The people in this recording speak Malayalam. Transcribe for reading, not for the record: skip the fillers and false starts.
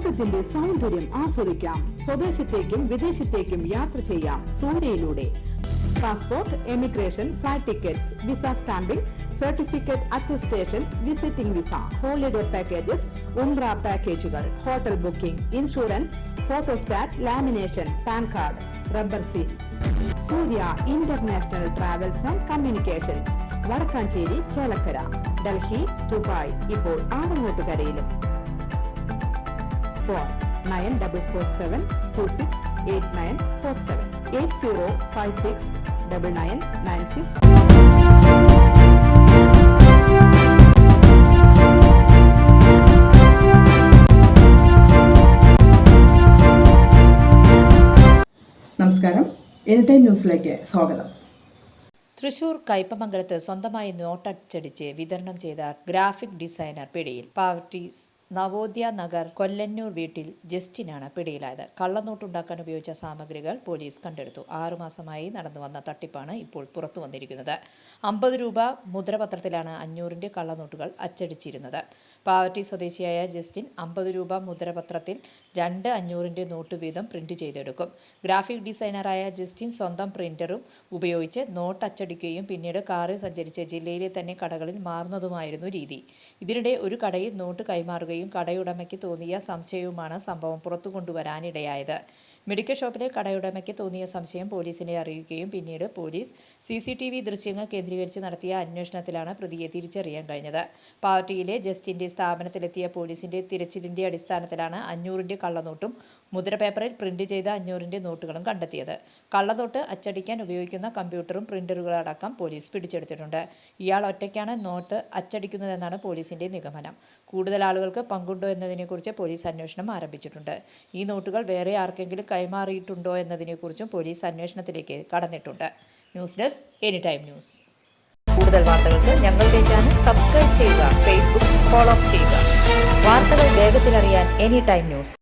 ലോകത്തിന്റെ സൗന്ദര്യം ആസ്വദിക്കാം. സ്വദേശത്തേക്കും വിദേശത്തേക്കും യാത്ര ചെയ്യാം സൂര്യയിലൂടെ. Passport, emigration, flight tickets, visa stamping, certificate attestation, visiting visa, holiday packages, ഉംറ പാക്കേജുകൾ, hotel booking, insurance, photostat, lamination, PAN card, rubber seal. Surya international travels and communications, Vadakkanchery, Chelakkara, Delhi, Dubai, ഇപ്പോൾ ആറങ്ങോട്ടുകരയിലും. ഫോൺ 9447268947 80569996. നമസ്കാരം, എനിടൈം ന്യൂസിലേക്ക് സ്വാഗതം. തൃശൂർ കയ്പമംഗലത്ത് സ്വന്തമായി നോട്ടച്ചടിച്ച് വിതരണം ചെയ്ത ഗ്രാഫിക് ഡിസൈനർ പിടിയിൽ. പാവട്ടി നവോദയ നഗർ കൊല്ലന്നൂർ വീട്ടിൽ ജസ്റ്റിനാണ് പിടിയിലായത്. കള്ളനോട്ടുണ്ടാക്കാൻ ഉപയോഗിച്ച സാമഗ്രികൾ പോലീസ് കണ്ടെടുത്തു. 6 മാസമായി നടന്നുവന്ന തട്ടിപ്പാണ് ഇപ്പോൾ പുറത്തു വന്നിരിക്കുന്നത്. 50 രൂപ മുദ്രപത്രത്തിലാണ് 500ന്റെ കള്ളനോട്ടുകൾ അച്ചടിച്ചിരുന്നത്. പാവട്ടി സ്വദേശിയായ ജസ്റ്റിൻ 50 രൂപ മുദ്രപത്രത്തിൽ 2 500ന്റെ നോട്ട് വീതം പ്രിന്റ് ചെയ്തെടുക്കും. ഗ്രാഫിക് ഡിസൈനറായ ജസ്റ്റിൻ സ്വന്തം പ്രിന്ററും ഉപയോഗിച്ച് നോട്ട് അച്ചടിക്കുകയും പിന്നീട് കാറിൽ സഞ്ചരിച്ച് ജില്ലയിലെ തന്നെ കടകളിൽ മാറുന്നതുമായിരുന്നു രീതി. ഇതിനിടെ ഒരു കടയിൽ നോട്ട് കൈമാറുകയും കടയുടമയ്ക്ക് തോന്നിയ സംശയവുമാണ് സംഭവം പുറത്തു കൊണ്ടുവരാനിടയായത്. മെഡിക്കൽ ഷോപ്പിലെ കടയുടമയ്ക്ക് തോന്നിയ സംശയം പോലീസിനെ അറിയിക്കുകയും പിന്നീട് പോലീസ് CCTV ദൃശ്യങ്ങൾ കേന്ദ്രീകരിച്ച് നടത്തിയ അന്വേഷണത്തിലാണ് പ്രതിയെ തിരിച്ചറിയാൻ കഴിഞ്ഞത്. പാവട്ടിയിലെ ജസ്റ്റിന്റെ സ്ഥാപനത്തിലെത്തിയ പോലീസിന്റെ തിരച്ചിലിന്റെ അടിസ്ഥാനത്തിലാണ് 500ന്റെ കള്ളനോട്ടും മുദ്രപേപ്പറിൽ പ്രിന്റ് ചെയ്ത 500ന്റെ നോട്ടുകളും കണ്ടെത്തിയത്. കള്ളനോട്ട് അച്ചടിക്കാൻ ഉപയോഗിക്കുന്ന കമ്പ്യൂട്ടറും പ്രിന്ററുകളടക്കം പോലീസ് പിടിച്ചെടുത്തിട്ടുണ്ട്. ഇയാൾ ഒറ്റയ്ക്കാണ് നോട്ട് അച്ചടിക്കുന്നതെന്നാണ് പോലീസിന്റെ നിഗമനം. കൂടുതൽ ആളുകൾക്ക് പങ്കുണ്ടോ എന്നതിനെക്കുറിച്ച് പോലീസ് അന്വേഷണം ആരംഭിച്ചിട്ടുണ്ട്. ഈ നോട്ടുകൾ വേറെ ആർക്കെങ്കിലും കൈമാറിയിട്ടുണ്ടോ എന്നതിനെക്കുറിച്ചും പോലീസ് അന്വേഷണത്തിലേക്ക് കടന്നിട്ടുണ്ട്. News desk, anytime news. കൂടുതൽ വാർത്തകൾക്ക് ഞങ്ങളുടെ ചാനൽ സബ്സ്ക്രൈബ് ചെയ്യുക, ഫേസ്ബുക്ക് ഫോളോ ചെയ്യുക. വാർത്തകൾ വേഗത്തിലറിയാൻ എനിടൈം ന്യൂസ്.